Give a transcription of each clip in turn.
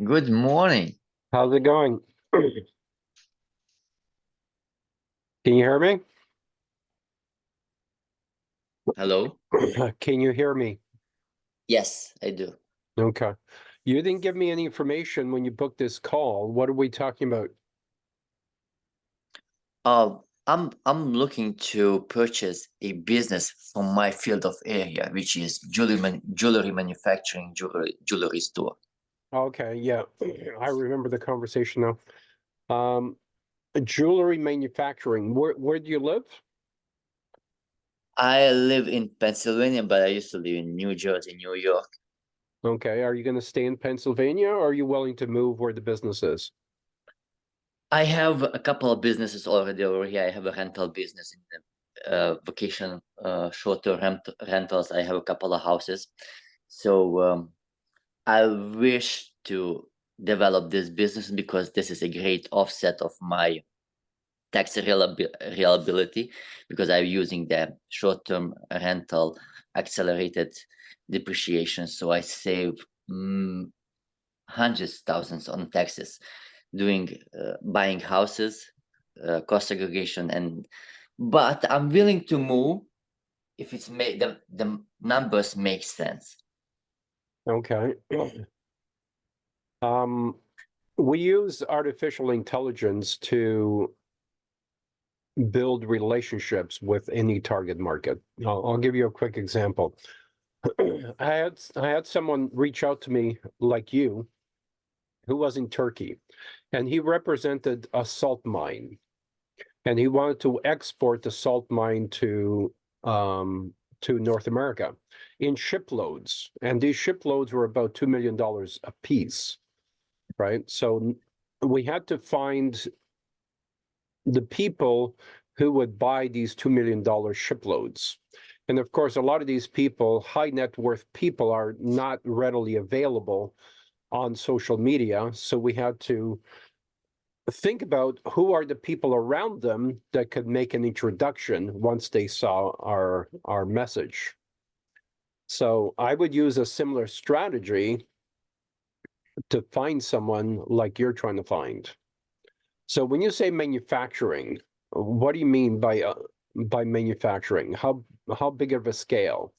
Good morning. How's it going? Can you hear me? Hello? Can you hear me? Yes, I do. Okay. You didn't give me any information when you booked this call. What are we talking about? I'm looking to purchase a business from my field of area, which is jewelry manufacturing, jewelry store. Okay, yeah. I remember the conversation now. Jewelry manufacturing. Where do you live? I live in Pennsylvania, but I used to live in New Jersey, New York. Okay. Are you going to stay in Pennsylvania or are you willing to move where the business is? I have a couple of businesses already over here. I have a rental business in the vacation, short-term rentals. I have a couple of houses. So I wish to develop this business because this is a great offset of my tax reliability because I'm using the short-term rental accelerated depreciation. So I save hundreds, thousands on taxes doing buying houses, cost segregation, but I'm willing to move if it's made the numbers make sense. Okay. Um, we use artificial intelligence to build relationships with any target market. I'll give you a quick example. I had someone reach out to me like you who was in Turkey, and he represented a salt mine, and he wanted to export the salt mine to North America in shiploads, and these shiploads were about $2 million a piece, right? So we had to find the people who would buy these $2 million shiploads. And of course, a lot of these people, high net worth people, are not readily available on social media. So we had to think about who are the people around them that could make an introduction once they saw our message. So I would use a similar strategy to find someone like you're trying to find. So when you say manufacturing, what do you mean by manufacturing? How big of a scale?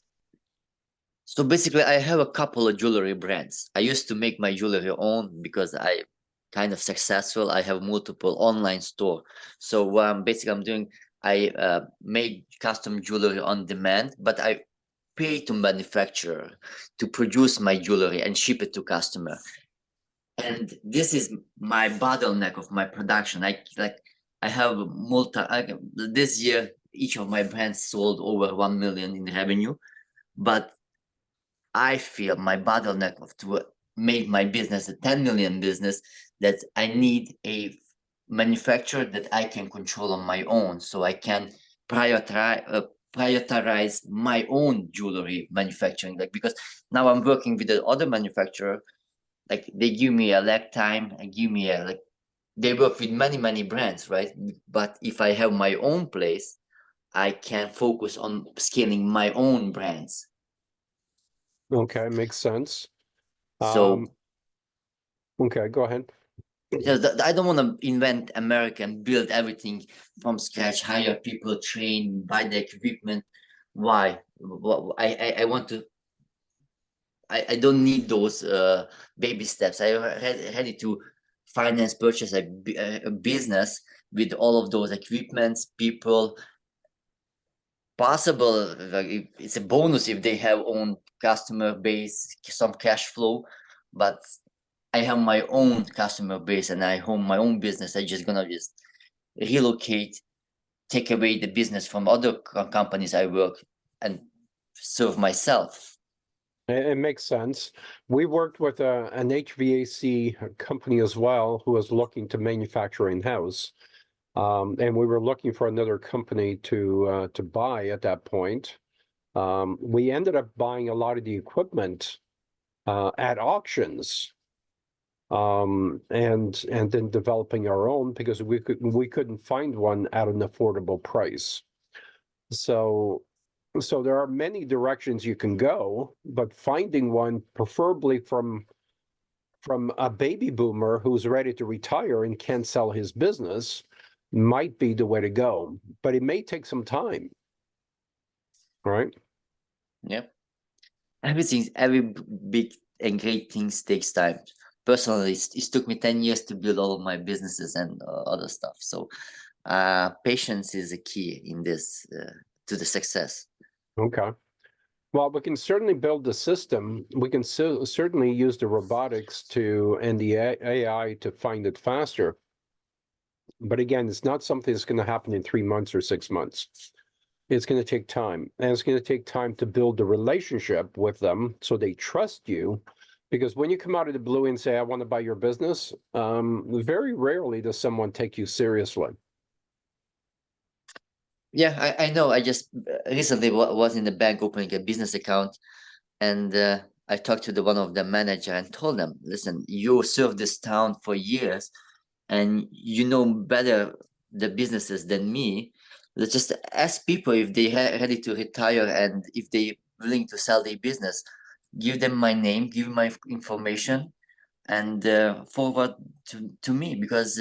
So basically, I have a couple of jewelry brands. I used to make my jewelry own because I kind of successful. I have multiple online store. So basically, I make custom jewelry on demand, but I pay to manufacturer to produce my jewelry and ship it to customer. And this is my bottleneck of my production. I have this year each of my brands sold over 1 million in revenue, but I feel my bottleneck of to make my business a 10 million business that I need a manufacturer that I can control on my own so I can prioritize my own jewelry manufacturing, like because now I'm working with the other manufacturer, like they give me a lag time and give me a like they work with many brands, right? But if I have my own place, I can focus on scaling my own brands. Okay, makes sense. So Okay, go ahead. because I don't want to invent America and build everything from scratch, hire people, train, buy the equipment. Why? I want to. I don't need those baby steps. I ready to finance purchase a business with all of those equipments, people. Possible, like, it's a bonus if they have own customer base, some cash flow, but I have my own customer base and I own my own business. I just gonna just relocate, take away the business from other companies I work and serve myself. It makes sense. We worked with an HVAC company as well who was looking to manufacture in-house. And we were looking for another company to buy at that point. We ended up buying a lot of the equipment at auctions, and then developing our own because we couldn't find one at an affordable price. So there are many directions you can go, but finding one, preferably from from a baby boomer who's ready to retire and can't sell his business might be the way to go, but it may take some time, right? Yep. Every big and great things takes time. Personally, it took me 10 years to build all of my businesses and other stuff. So patience is a key in this to the success. Okay. Well, we can certainly build the system. We can certainly use the robotics and the AI to find it faster. But again, it's not something that's going to happen in 3 months or 6 months. It's going to take time. And it's going to take time to build the relationship with them so they trust you. Because when you come out of the blue and say, I want to buy your business, very rarely does someone take you seriously. Yeah, I know. I just recently was in the bank opening a business account, and I talked to one of the manager and told them, listen, you served this town for years and you know better the businesses than me. Let's just ask people if they ready to retire and if they willing to sell their business. Give them my name, give my information, and forward to me, because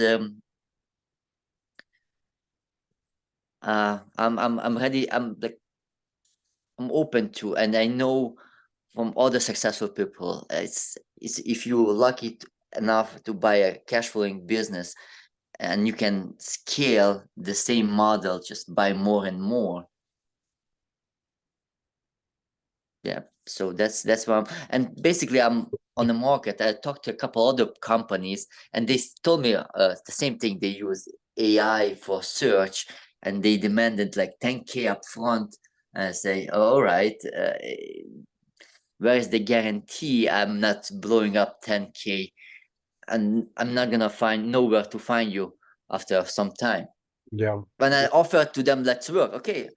I'm ready. I'm open to, and I know from other successful people, it's if you're lucky enough to buy a cash flowing business and you can scale the same model, just buy more and more. Yeah, so that's what and basically I'm on the market. I talked to a couple other companies and they told me the same thing. They use AI for search and they demanded like 10K up front. And I say, all right, where is the guarantee I'm not blowing up 10K and I'm not gonna find nowhere to find you after some time? Yeah. When I offered to them, let's work, okay,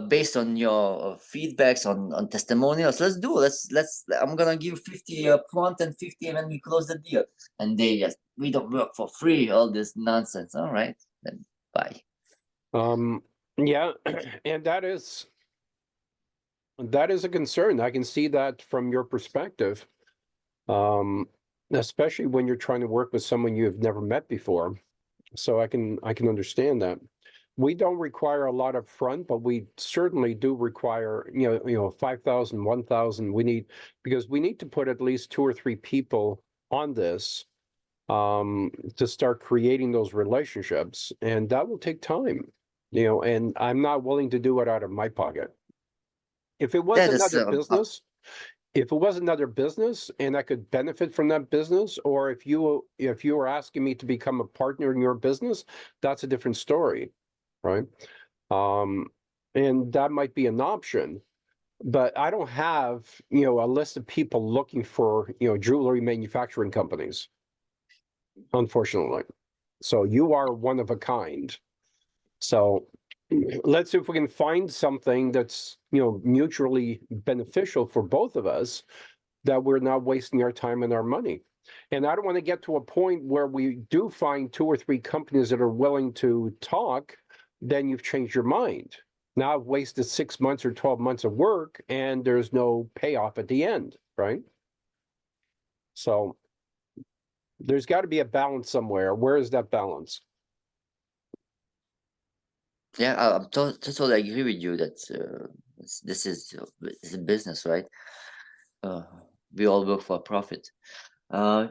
based on your feedbacks on testimonials, let's do. Let's. I'm gonna give 50 front and 50 when we close the deal. And they just, we don't work for free. All this nonsense. All right, then bye. Yeah, and that is a concern. I can see that from your perspective, especially when you're trying to work with someone you've never met before. So I can understand that. We don't require a lot up front, but we certainly do require, 5,000, 1,000. Because we need to put at least 2 or 3 people on this to start creating those relationships, and that will take time, and I'm not willing to do it out of my pocket. If it was That is another business, and I could benefit from that business, or if you were asking me to become a partner in your business, that's a different story, right? And that might be an option, but I don't have, a list of people looking for, jewelry manufacturing companies, unfortunately. So you are one of a kind. So let's see if we can find something that's, mutually beneficial for both of us, that we're not wasting our time and our money. And I don't want to get to a point where we do find 2 or 3 companies that are willing to talk, then you've changed your mind. Now I've wasted 6 months or 12 months of work and there's no payoff at the end, right? So there's got to be a balance somewhere. Where is that balance? Yeah, I'm totally agree with you that this is it's a business, right? Uh, we all work for a profit. Uh,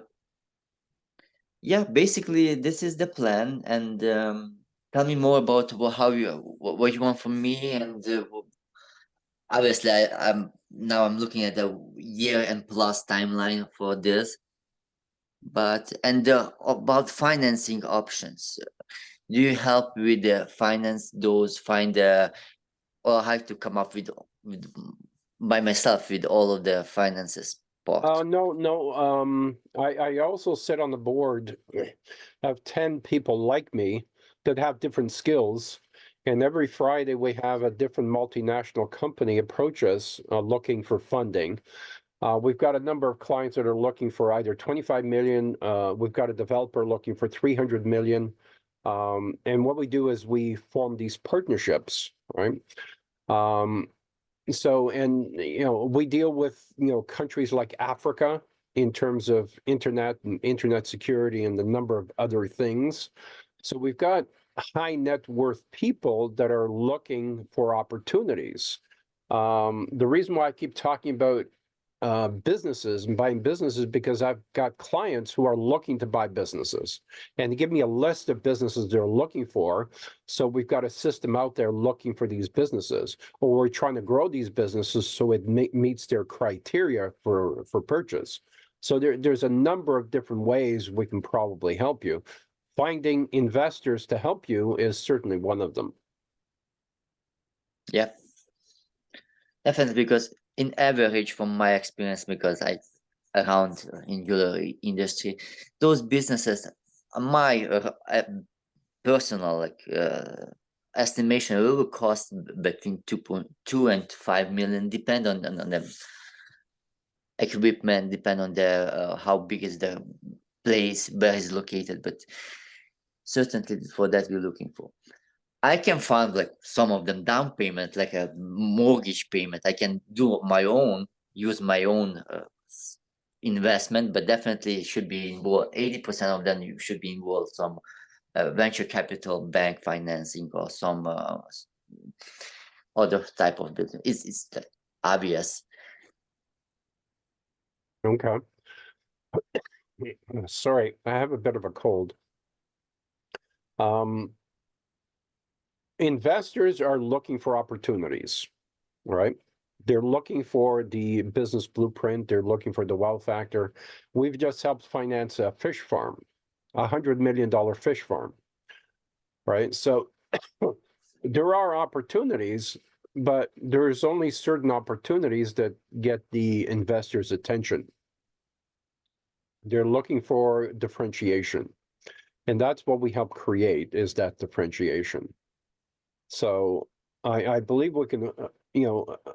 yeah, basically this is the plan. And tell me more about what you want from me. And obviously, I'm looking at a year and plus timeline for this. But and about financing options, do you help with the finance those find the, or I have to come up with by myself with all of the finances part? No. I also sit on the board of 10 people like me that have different skills. And every Friday we have a different multinational company approach us looking for funding. We've got a number of clients that are looking for either 25 million. We've got a developer looking for 300 million. And what we do is we form these partnerships, right? So, and, we deal with, countries like Africa, in terms of internet and internet security and the number of other things. So we've got high net worth people that are looking for opportunities. The reason why I keep talking about businesses and buying businesses because I've got clients who are looking to buy businesses and they give me a list of businesses they're looking for. So we've got a system out there looking for these businesses, or we're trying to grow these businesses so it meets their criteria for purchase. So there's a number of different ways we can probably help you. Finding investors to help you is certainly one of them. Yeah, definitely, because in average, from my experience, because I around in jewelry industry, those businesses, my personal estimation, will cost between 2.2 and 5 million, depend on the equipment, depend on the how big is the place, where is located, but certainly for that we're looking for. I can find like some of them down payment, like a mortgage payment. I can do my own, use my own investment, but definitely it should be involved. 80% of them you should be involved some venture capital, bank financing, or some other type of business. It's obvious. Okay. Sorry, I have a bit of a cold. Investors are looking for opportunities, right? They're looking for the business blueprint. They're looking for the wow factor. We've just helped finance a fish farm, $100 million fish farm, right? So there are opportunities, but there's only certain opportunities that get the investor's attention. They're looking for differentiation. And that's what we help create, is that differentiation. So I believe we can,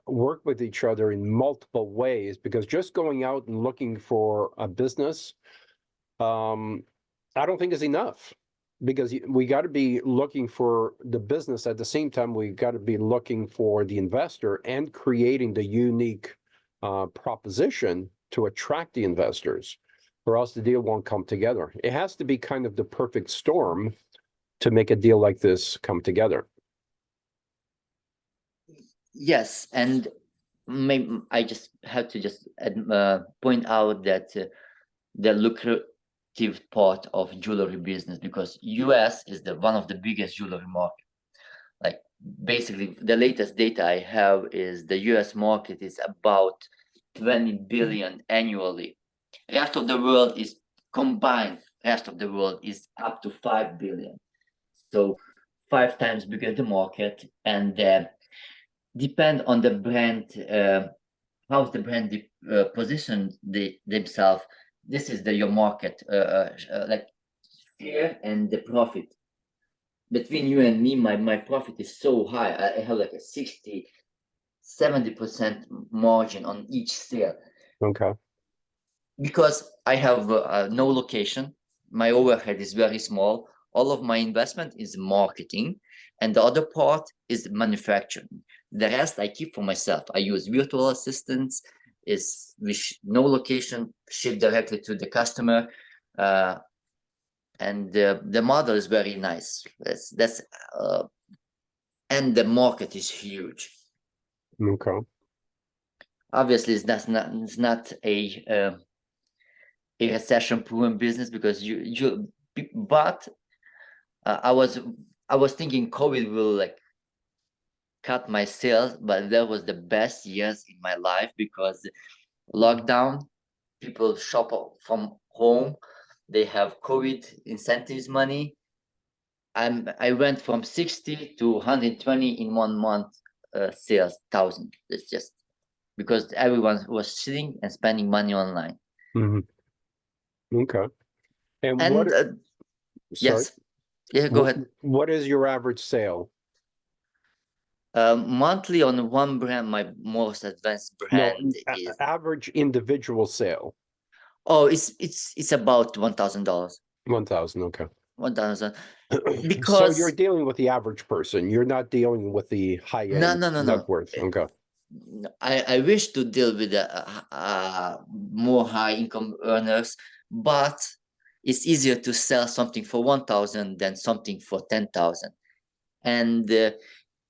work with each other in multiple ways, because just going out and looking for a business, I don't think is enough, because we got to be looking for the business at the same time. We got to be looking for the investor and creating the unique proposition to attract the investors, or else the deal won't come together. It has to be kind of the perfect storm to make a deal like this come together. Yes, and maybe I just have to just point out that the lucrative part of jewelry business, because US is the one of the biggest jewelry market. Like basically, the latest data I have is the US market is about 20 billion annually. Rest of the world is combined. Rest of the world is up to 5 billion. So 5 times bigger the market, and depend on the brand, how's the brand position themselves. This is your market, like share and the profit. Between you and me, my profit is so high. I have like a 60-70% margin on each sale. Okay. Because I have no location, my overhead is very small. All of my investment is marketing, and the other part is manufacturing. The rest I keep for myself. I use virtual assistants, is with no location, ship directly to the customer, and the model is very nice. That's and the market is huge. Okay. Obviously, it's not a recession-proven business, because but I was thinking COVID will like cut my sales, but that was the best years in my life, because lockdown, people shop from home, they have COVID incentives money. I went from 60 to 120 in 1 month sales, 1,000. It's just because everyone was sitting and spending money online. Mm-hmm. Okay. And what? Yes. Yeah, go ahead. What is your average sale? Monthly on one brand, my most advanced brand is average individual sale. Oh, it's about $1,000. 1,000. Okay. 1,000. So you're dealing with the average person. You're not dealing with the high end net worth. Okay. I wish to deal with more high income earners, but it's easier to sell something for 1,000 than something for 10,000. And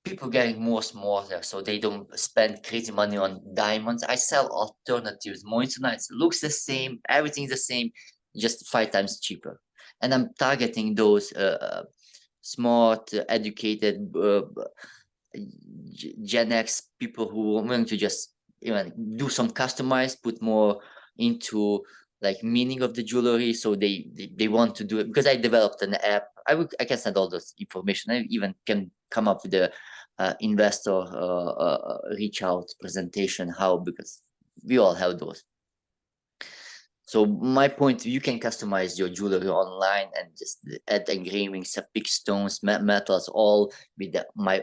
people getting more smarter, so they don't spend crazy money on diamonds. I sell alternatives, moissanite. Looks the same, everything's the same, just 5 times cheaper. And I'm targeting those smart, educated Gen X people who are willing to just do some customized, put more into like meaning of the jewelry. So they want to do it because I developed an app. I can send all those information. I even can come up with the investor reach out presentation how, because we all have those. So my point, you can customize your jewelry online and just add engravings, big stones, metals, all with my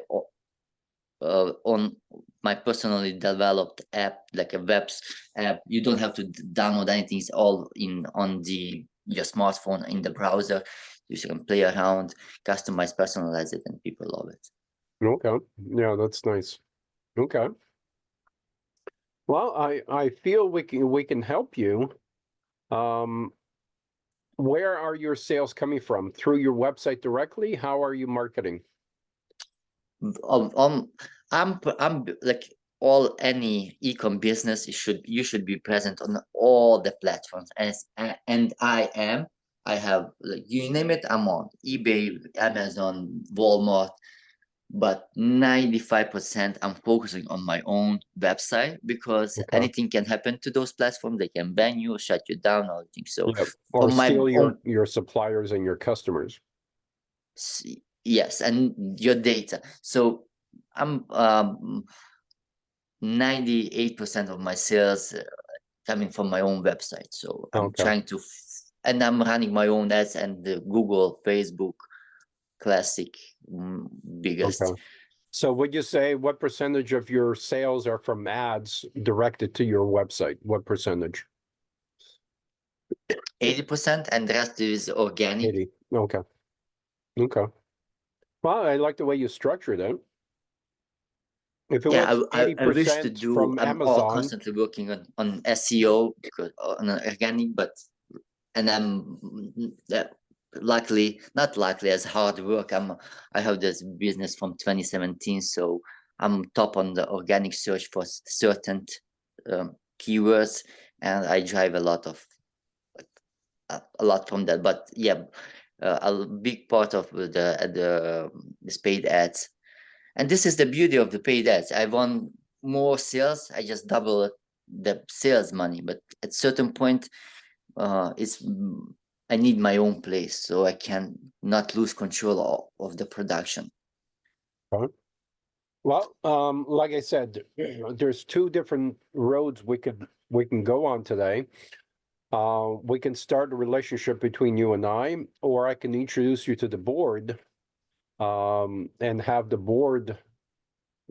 on my personally developed app, like a webs app. You don't have to download anything. It's all in on your smartphone in the browser. You can play around, customize, personalize it, and people love it. Okay. Yeah, that's nice. Okay. Well, I feel we can help you. Where are your sales coming from? Through your website directly? How are you marketing? I'm like all any e-com business, you should be present on all the platforms, and I have, like, you name it, I'm on eBay, Amazon, Walmart, but 95% I'm focusing on my own website, because Okay. anything can happen to those platforms. They can ban you, shut you down, all things. So Yeah. for Or my steal own, your suppliers and your customers. yes, and your data. So I'm 98% of my sales coming from my own website. So I'm Okay. trying to, and I'm running my own ads and the Google, Facebook, classic, biggest. Okay. So would you say what percentage of your sales are from ads directed to your website? What percentage? 80%, and the rest is organic. 80. Okay. Okay. Well, I like the way you structured it. If it Yeah, was I wish to 80% do. from I'm all Amazon, constantly working on SEO, because on organic, but and I'm luckily, not luckily, as hard work. I have this business from 2017, so I'm top on the organic search for certain keywords, and I drive a lot from that. But yeah, a big part of the paid ads. And this is the beauty of the paid ads. I want more sales. I just double the sales money. But at certain point, I need my own place, so I can not lose control of the production. well, like I said, there's two different roads we can go on today. We can start a relationship between you and I, or I can introduce you to the board, and have the board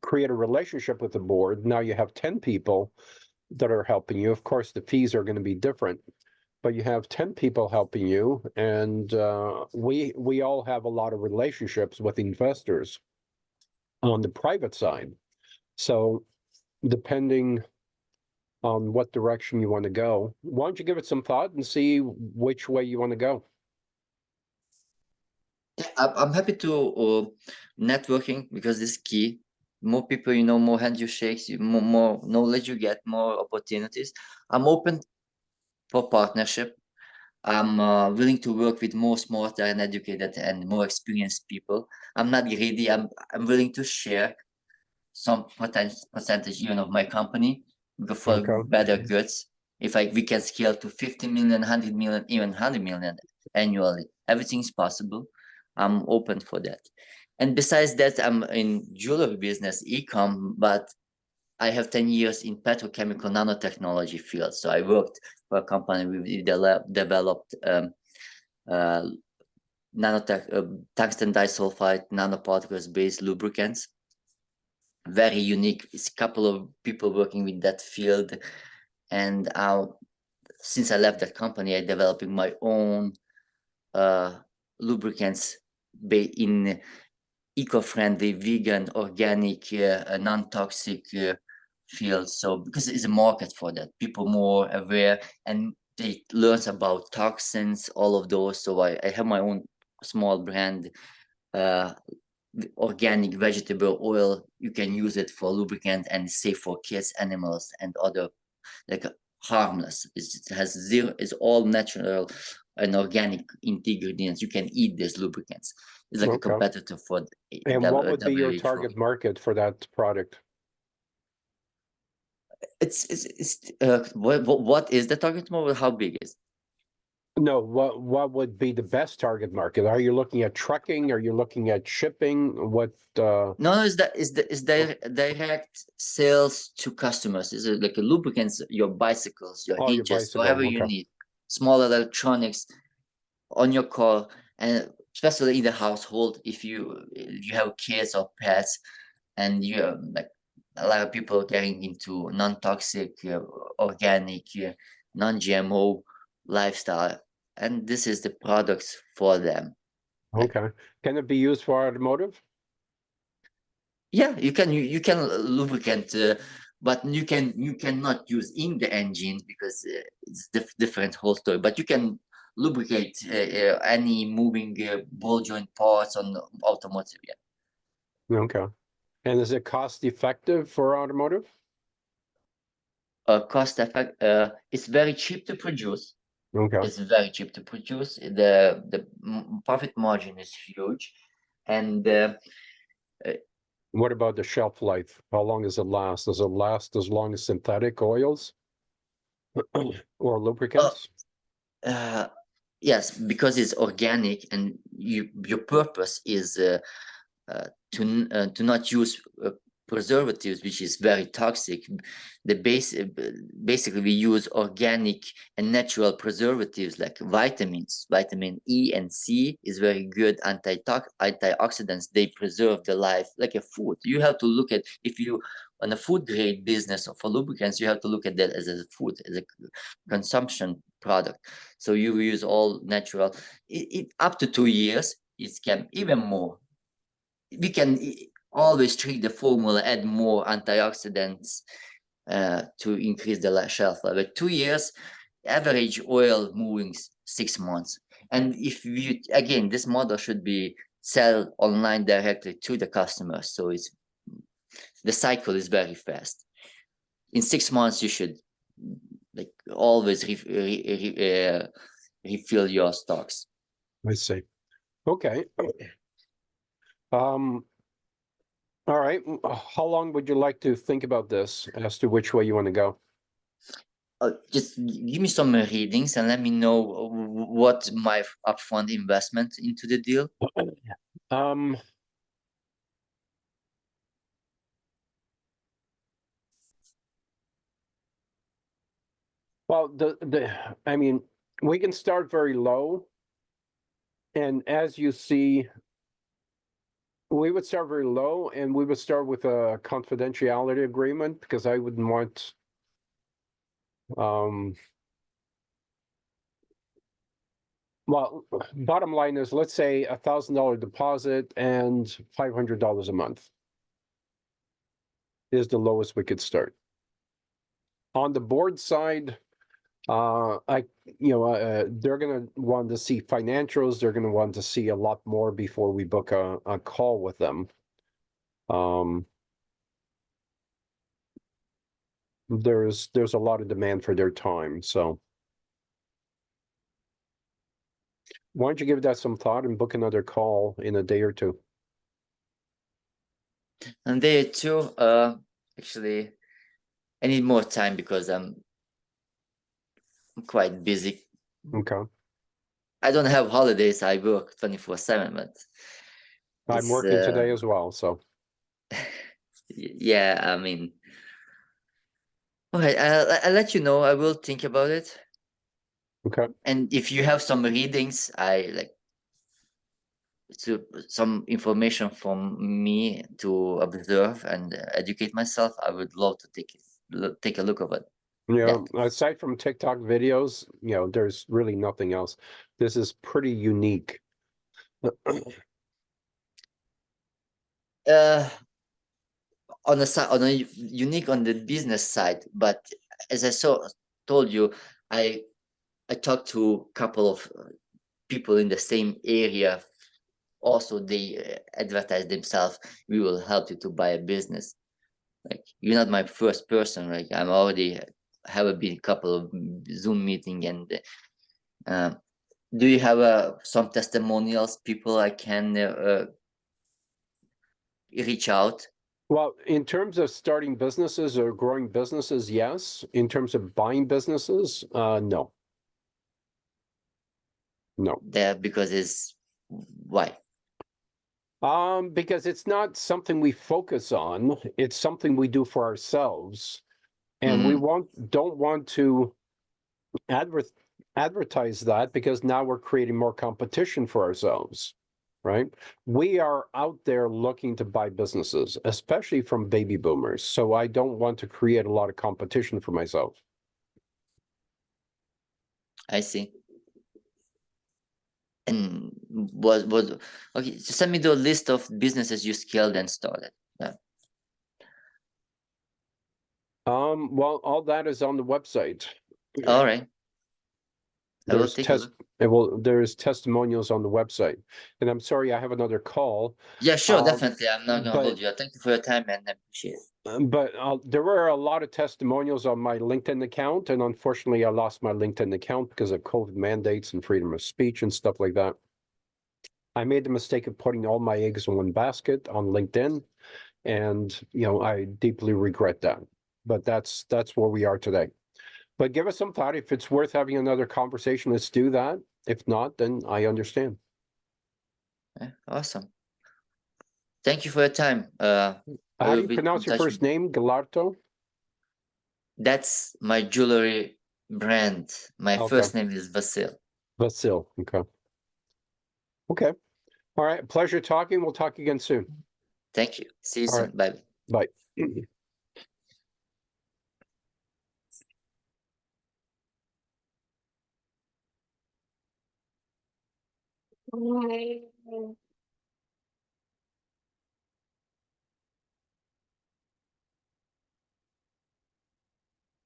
create a relationship with the board. Now you have 10 people that are helping you. Of course, the fees are going to be different, but you have 10 people helping you, and we all have a lot of relationships with investors on the private side. So depending on what direction you want to go, why don't you give it some thought and see which way you want to go? Yeah, I'm happy to networking, because it's key. More people you know, more hands you shake, more knowledge you get, more opportunities. I'm open for partnership. I'm willing to work with more smarter and educated and more experienced people. I'm not greedy. I'm willing to share some percentage even of my company for Okay. better goods. If we can scale to 50 million, 100 million, even 100 million annually, everything's possible. I'm open for that. And besides that, I'm in jewelry business, e-com, but I have 10 years in petrochemical nanotechnology field. So I worked for a company. We developed tungsten disulfide nanoparticles based lubricants. Very unique. It's a couple of people working with that field, and since I left that company, I'm developing my own lubricants in eco-friendly, vegan, organic, non-toxic field. So because it's a market for that, people more aware and they learns about toxins, all of those. So I have my own small brand, organic vegetable oil. You can use it for lubricant and it's safe for kids, animals, and other, like, harmless. It has zero. It's all natural and organic ingredients. You can eat these lubricants. It's like a Okay. competitor for And what would be your WH-40. target market for that product? It's what is the target market? How big is? No, what would be the best target market? Are you looking at trucking? Are you looking at shipping? What No, it's direct sales to customers. It's like a lubricants, your bicycles, your Oh, your hinges, bicycle. whatever you Okay. need, small electronics on your car, and especially in the household, if you have kids or pets, and you like a lot of people getting into non-toxic, organic, non-GMO lifestyle, and this is the products for them. Okay. Can it be used for automotive? Yeah, you can lubricant, but you cannot use in the engine because it's different whole story. But you can lubricate any moving ball joint parts on the automotive. Yeah, Okay. And is it cost effective for automotive? cost effect. It's very cheap to produce. Okay. It's very cheap to produce. The profit margin is huge, and What about the shelf life? How long does it last? Does it last as long as synthetic oils or lubricants? uh, yes, because it's organic, and your purpose is to not use preservatives, which is very toxic. Basically we use organic and natural preservatives like vitamins. Vitamin E and C is very good antioxidants. They preserve the life like a food. You have to look at, if you on a food grade business or for lubricants, you have to look at that as a food, as a consumption product. So you use all natural. It up to 2 years. It can even more. We can always treat the formula, add more antioxidants to increase the shelf life. But 2 years, average oil moving 6 months. And if you, again, this model should be sell online directly to the customer. So the cycle is very fast. In 6 months, you should like always refill your stocks. I see. Okay. All right. How long would you like to think about this as to which way you want to go? Just give me some readings and let me know what my upfront investment into the deal. Um, well, I mean, we can start very low. And as you see, we would start very low and we would start with a confidentiality agreement because I wouldn't want, well, bottom line is, let's say $1,000 deposit and $500 a month is the lowest we could start. On the board side, they're gonna want to see financials. They're gonna want to see a lot more before we book a call with them. There's a lot of demand for their time, so why don't you give that some thought and book another call in a day or two? And day two, actually, I need more time because I'm quite busy. Okay. I don't have holidays. I work 24/7, but I'm working today as well, so. Yeah, I mean, okay, I'll let you know. I will think about it. Okay. And if you have some readings, I like some information from me to observe and educate myself. I would love to take a look of it. Yeah, aside from TikTok videos, there's really nothing else. This is pretty unique. Uh, on the side, on a unique on the business side. But as I told you, I talked to a couple of people in the same area. Also, they advertise themselves. We will help you to buy a business. Like, you're not my first person. Like, I'm already have been a couple of Zoom meeting, and do you have some testimonials, people I can reach out? Well, in terms of starting businesses or growing businesses, yes. In terms of buying businesses, no. No. There, because it's why? Because it's not something we focus on. It's something we do for ourselves. And we don't want to advertise that, because now we're creating more competition for ourselves, right? We are out there looking to buy businesses, especially from baby boomers. So I don't want to create a lot of competition for myself. I see. And was okay, just send me the list of businesses you scaled and started. Well, all that is on the website. All right, I will There's take a look. there's testimonials on the website. And I'm sorry, I have another call. Yeah, sure, Um, definitely. I'm not gonna but hold you. Thank you for your time, and I appreciate it. There were a lot of testimonials on my LinkedIn account, and unfortunately, I lost my LinkedIn account because of COVID mandates and freedom of speech and stuff like that. I made the mistake of putting all my eggs in one basket on LinkedIn, and I deeply regret that. But that's where we are today. But give us some thought. If it's worth having another conversation, let's do that. If not, then I understand. Yeah, awesome. Thank you for your time. I How will do you be in pronounce your touch with first name? Galarto? That's my jewelry brand. My Okay. first name is Vasil. Vasil. Okay. Okay. All right. Pleasure talking. We'll talk again soon. Thank you. See you All right. soon. Bye. Bye.